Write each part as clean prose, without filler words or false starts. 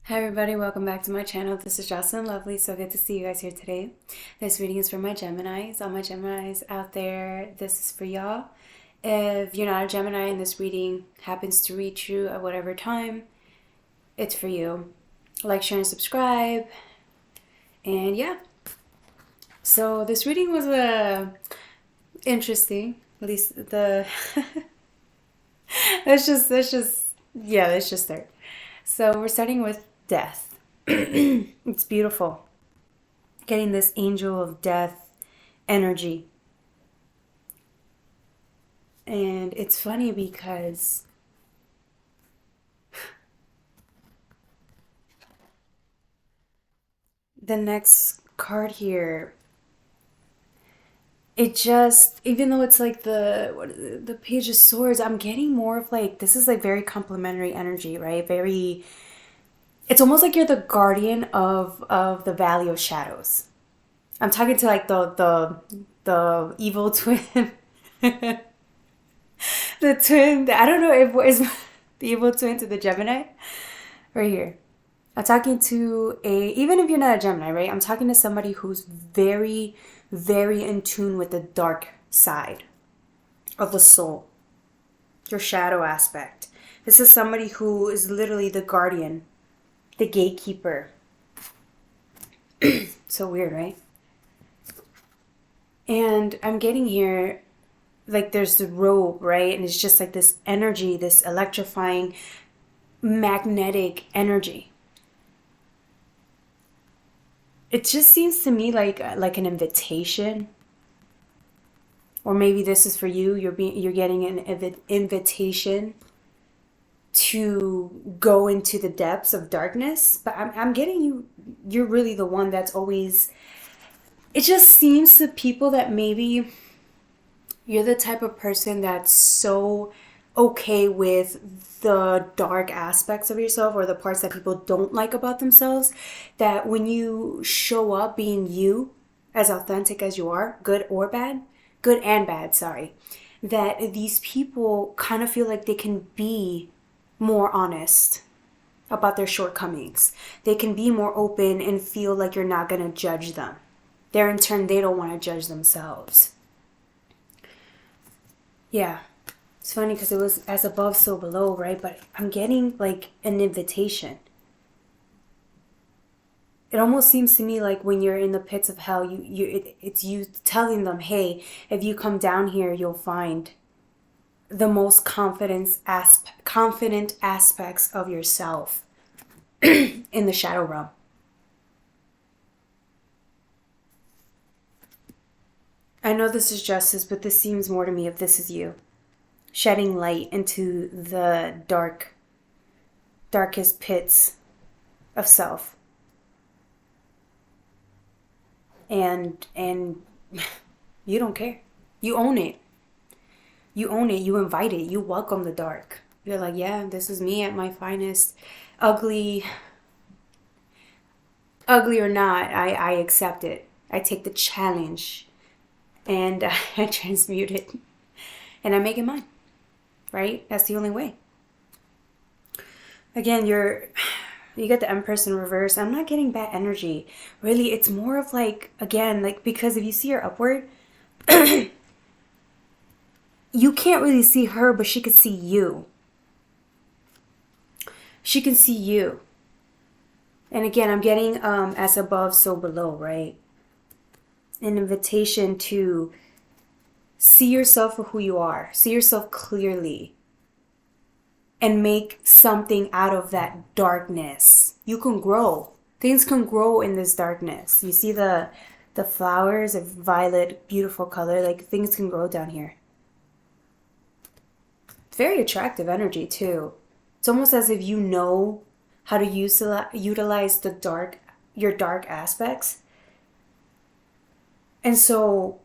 Hi everybody, welcome back to my channel. This is Jocelyn Lovely, so good to see you guys here today. This reading is for my Geminis. All my Geminis out there, this is for y'all. If you're not a Gemini and this reading happens to reach you at whatever time, it's for you. Like, share, and subscribe. And yeah. So this reading was interesting. At least the let's just start. So we're starting with death. It's beautiful. Getting this angel of death energy. And it's funny because the next card here, it just, even though it's like the Page of Swords, I'm getting more of like, this is like very complimentary energy, right? Very, it's almost like you're the guardian of the Valley of Shadows. I'm talking to like the evil twin. The twin, I don't know if is the evil twin to the Gemini right here. I'm talking to even if you're not a Gemini, right? I'm talking to somebody who's very, very in tune with the dark side of the soul, your shadow aspect. This is somebody who is literally the guardian, the gatekeeper. So weird, right? And I'm getting here, like there's the robe, right? And it's just like this energy, this electrifying, magnetic energy. It just seems to me like an invitation, or maybe this is for you. You're getting an invitation to go into the depths of darkness. But I'm getting you. You're really the one that's always. It just seems to people that maybe you're the type of person that's so okay with the dark aspects of yourself or the parts that people don't like about themselves, that when you show up being you, as authentic as you are, good and bad, sorry, that these people kind of feel like they can be more honest about their shortcomings. They can be more open and feel like you're not going to judge them. They're in turn, they don't want to judge themselves. Yeah. It's funny because it was as above, so below, right? But I'm getting like an invitation. It almost seems to me like when you're in the pits of hell, it's you telling them, hey, if you come down here, you'll find the most confident aspects of yourself in the shadow realm. I know this is justice, but this seems more to me if this is you. Shedding light into the darkest pits of self. And you don't care. You own it. You own it. You invite it. You welcome the dark. You're like, yeah, this is me at my finest. Ugly or not, I accept it. I take the challenge and I transmute it and I make it mine. Right? That's the only way. Again, you get the Empress in reverse. I'm not getting bad energy. Really, it's more of like, again, like, because if you see her upward, you can't really see her, but she can see you. She can see you. And again, I'm getting as above, so below, right? An invitation to see yourself for who you are. See yourself clearly. And make something out of that darkness. You can grow. Things can grow in this darkness. You see the flowers of violet, beautiful color. Like, things can grow down here. It's very attractive energy, too. It's almost as if you know how to utilize your dark aspects. And so,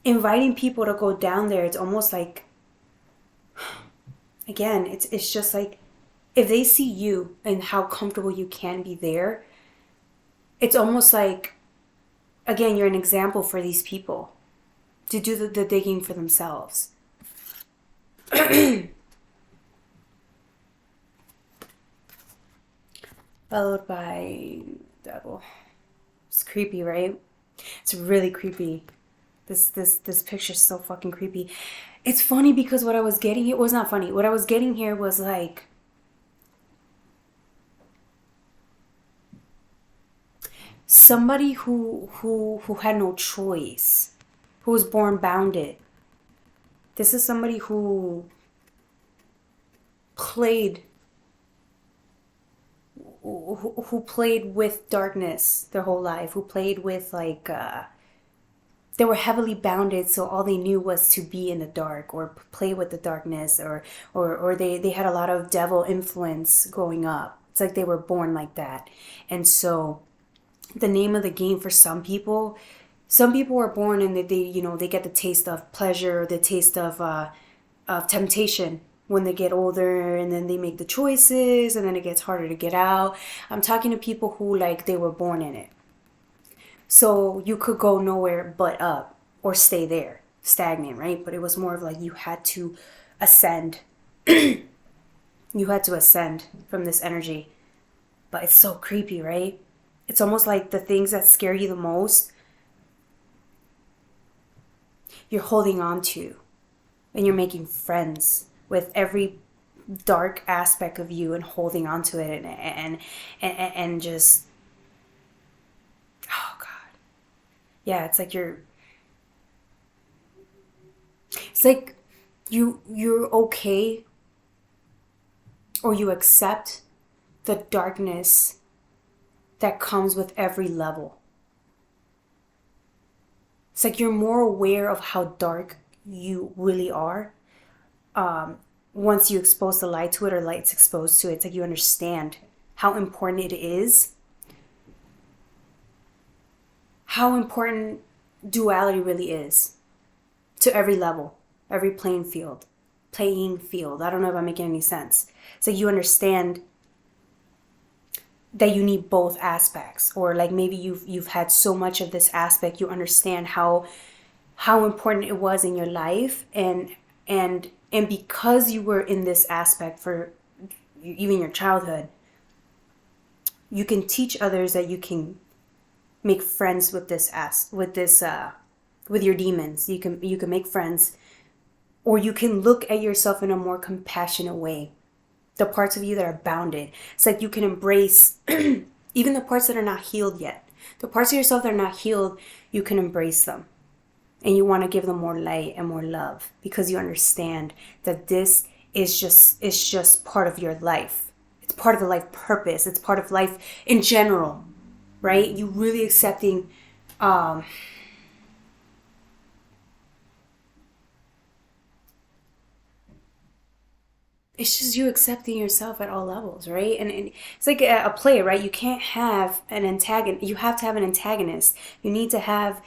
inviting people to go down there, it's almost like, again, it's just like, if they see you and how comfortable you can be there, it's almost like, again, you're an example for these people to do the digging for themselves. followed by devil. It's creepy, right? It's really creepy. This picture's so fucking creepy. It's funny because what I was getting, it was not funny. What I was getting here was like somebody who had no choice, who was born bounded. This is somebody played who played with darkness their whole life, who played with like they were heavily bounded, so all they knew was to be in the dark or play with the darkness, or they had a lot of devil influence growing up. It's like they were born like that. And so the name of the game for some people are born and they get the taste of pleasure, the taste of temptation when they get older, and then they make the choices and then it gets harder to get out. I'm talking to people who like they were born in it. So you could go nowhere but up or stay there, stagnant, right? But it was more of like you had to ascend. You had to ascend from this energy. But it's so creepy, right? It's almost like the things that scare you the most, you're holding on to, and you're making friends with every dark aspect of you and holding on to it and just, oh God. Yeah, it's like you're okay, or you accept the darkness that comes with every level. It's like you're more aware of how dark you really are once you expose the light to it, or light's exposed to it. It's like you understand how important it is, how important duality really is to every level, every playing field. I don't know if I'm making any sense. So you understand that you need both aspects, or like maybe you've had so much of this aspect, you understand how important it was in your life, and because you were in this aspect for even your childhood, you can teach others that you can make friends with with your demons. You can make friends, or you can look at yourself in a more compassionate way. The parts of you that are bounded. It's like you can embrace even the parts that are not healed yet. The parts of yourself that are not healed, you can embrace them. And you want to give them more light and more love, because you understand that this is just part of your life. It's part of the life purpose. It's part of life in general, right? You really accepting it's just you accepting yourself at all levels, right? And it's like a play, right? You can't have an antagonist. You have to have an antagonist. You need to have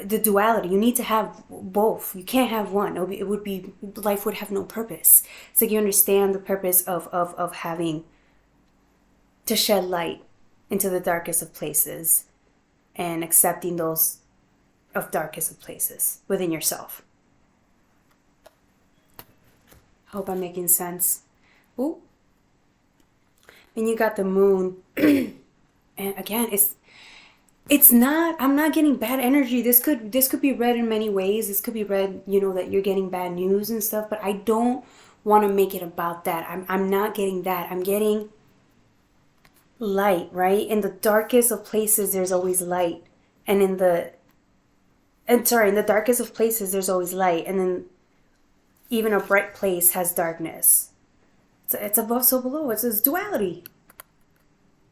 the duality. You need to have both. You can't have one. It would be, life would have no purpose. It's like you understand the purpose of having to shed light into the darkest of places, and accepting those of darkest of places within yourself. Hope I'm making sense. Ooh. And you got the moon. And again, it's not, I'm not getting bad energy. This could be read in many ways. This could be read, that you're getting bad news and stuff, but I don't want to make it about that. I'm not getting that. I'm getting light, right? In the darkest of places there's always light. And in the darkest of places there's always light. And then even a bright place has darkness. It's above, so below. It's this duality,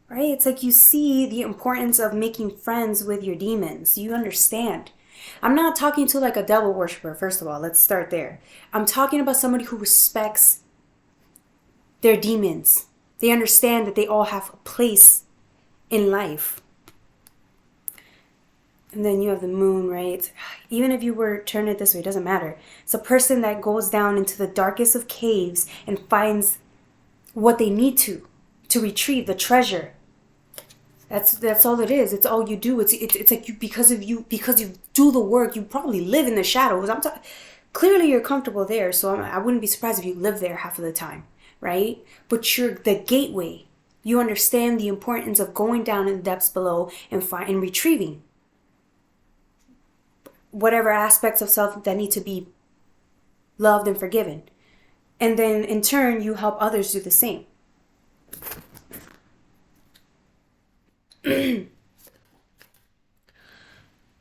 right? It's like you see the importance of making friends with your demons. You understand. I'm not talking to like a devil worshiper, first of all. Let's start there. I'm talking about somebody who respects their demons. They understand that they all have a place in life. And then you have the moon, right? Even if you were turn it this way, it doesn't matter. It's a person that goes down into the darkest of caves and finds what they need to retrieve the treasure. That's all it is. It's all you do. It's like because you do the work. You probably live in the shadows. Clearly you're comfortable there, so I wouldn't be surprised if you live there half of the time, right? But you're the gateway You understand the importance of going down in the depths below and retrieving whatever aspects of self that need to be loved and forgiven. And then in turn, you help others do the same.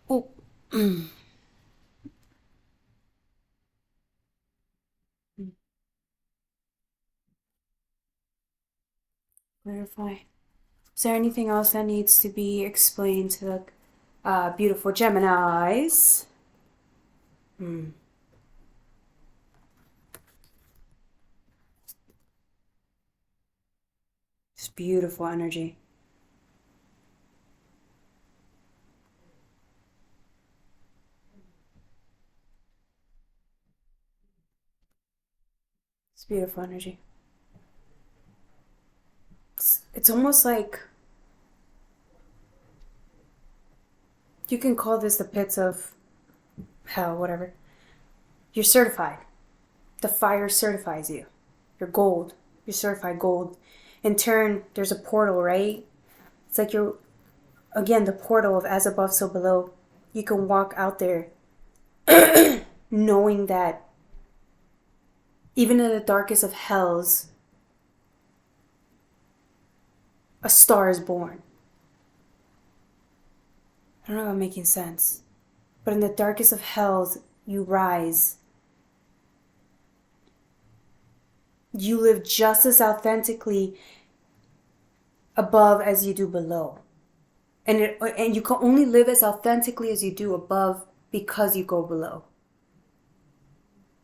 Oh. Clarify. Is there anything else that needs to be explained to the beautiful Geminis? It's beautiful energy. It's beautiful energy. It's almost like you can call this the pits of hell, whatever. You're certified. The fire certifies you. You're gold. You're certified gold. In turn, there's a portal, right? It's like you're, again, the portal of as above, so below. You can walk out there knowing that even in the darkest of hells, a star is born. I don't know if I'm making sense. But in the darkest of hells, you rise. You live just as authentically above as you do below. And you can only live as authentically as you do above because you go below.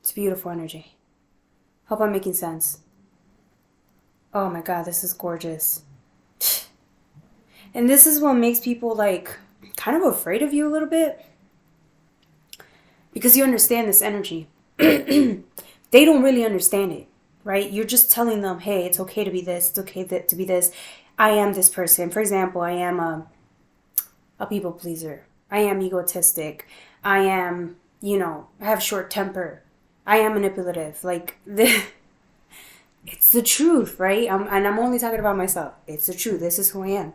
It's beautiful energy. Hope I'm making sense. Oh my God, this is gorgeous. And this is what makes people like kind of afraid of you a little bit. Because you understand this energy. They don't really understand it, right? You're just telling them, hey, it's okay to be this. It's okay to be this. I am this person. For example, I am a people pleaser. I am egotistic. I am, I have short temper. I am manipulative. Like, it's the truth, right? And I'm only talking about myself. It's the truth. This is who I am.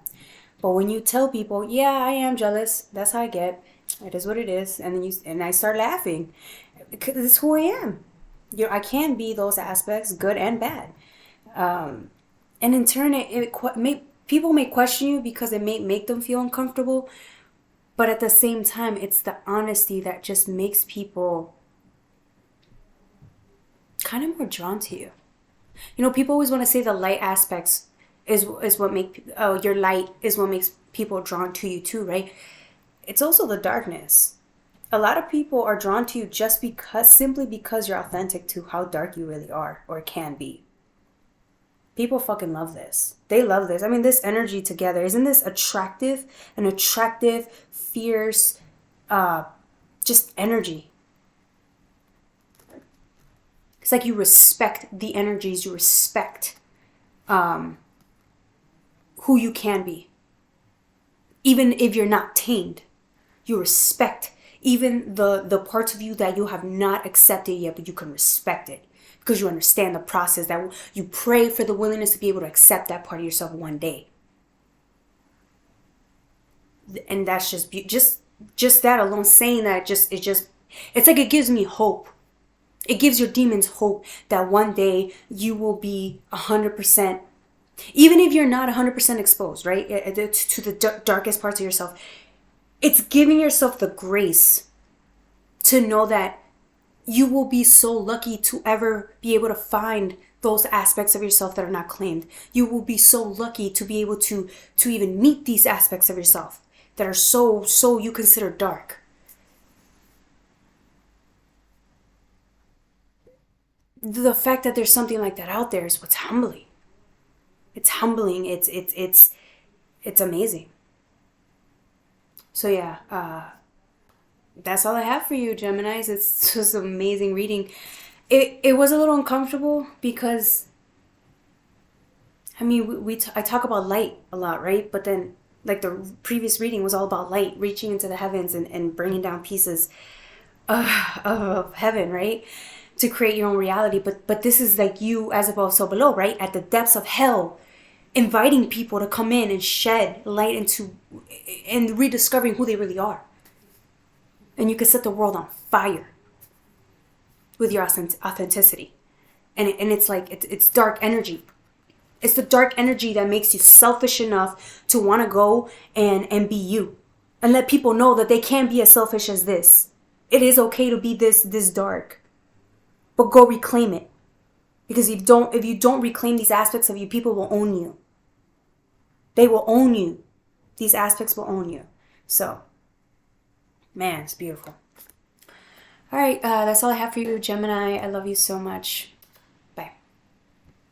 But when you tell people, yeah, I am jealous. That's how I get. It is what it is. And then I start laughing. Because it's who I am. I can be those aspects, good and bad. And in turn, people may question you because it may make them feel uncomfortable. But at the same time, it's the honesty that just makes people kind of more drawn to you. People always want to say the light aspects is what your light is what makes people drawn to you too, right? It's also the darkness. A lot of people are drawn to you simply because you're authentic to how dark you really are or can be. People fucking love this. They love this. I mean, this energy together, isn't this attractive? An attractive, fierce, just energy. It's like you respect the energies, you respect who you can be. Even if you're not tamed, you respect even the parts of you that you have not accepted yet, but you can respect it because you understand the process, that you pray for the willingness to be able to accept that part of yourself one day. And that's just that alone, saying that it's like it gives me hope. It gives your demons hope that one day you will be 100%, even if you're not 100% exposed, right, to the darkest parts of yourself. It's giving yourself the grace to know that you will be so lucky to ever be able to find those aspects of yourself that are not claimed. You will be so lucky to be able to even meet these aspects of yourself that are so you consider dark. The fact that there's something like that out there is what's humbling. It's humbling. It's amazing. So yeah, that's all I have for you, Geminis. It's just amazing reading. It was a little uncomfortable because, I mean, I talk about light a lot, right? But then, like, the previous reading was all about light, reaching into the heavens and bringing down pieces of heaven, right? To create your own reality. But this is like you as above, so below, right? At the depths of hell, inviting people to come in and shed light into and rediscovering who they really are. And you can set the world on fire with your authenticity. And it's like, it's dark energy. It's the dark energy that makes you selfish enough to want to go and be you. And let people know that they can't be as selfish as this. It is okay to be this dark. But go reclaim it. Because if you don't reclaim these aspects of you, people will own you. They will own you. These aspects will own you. So, man, it's beautiful. All right, that's all I have for you, Gemini. I love you so much.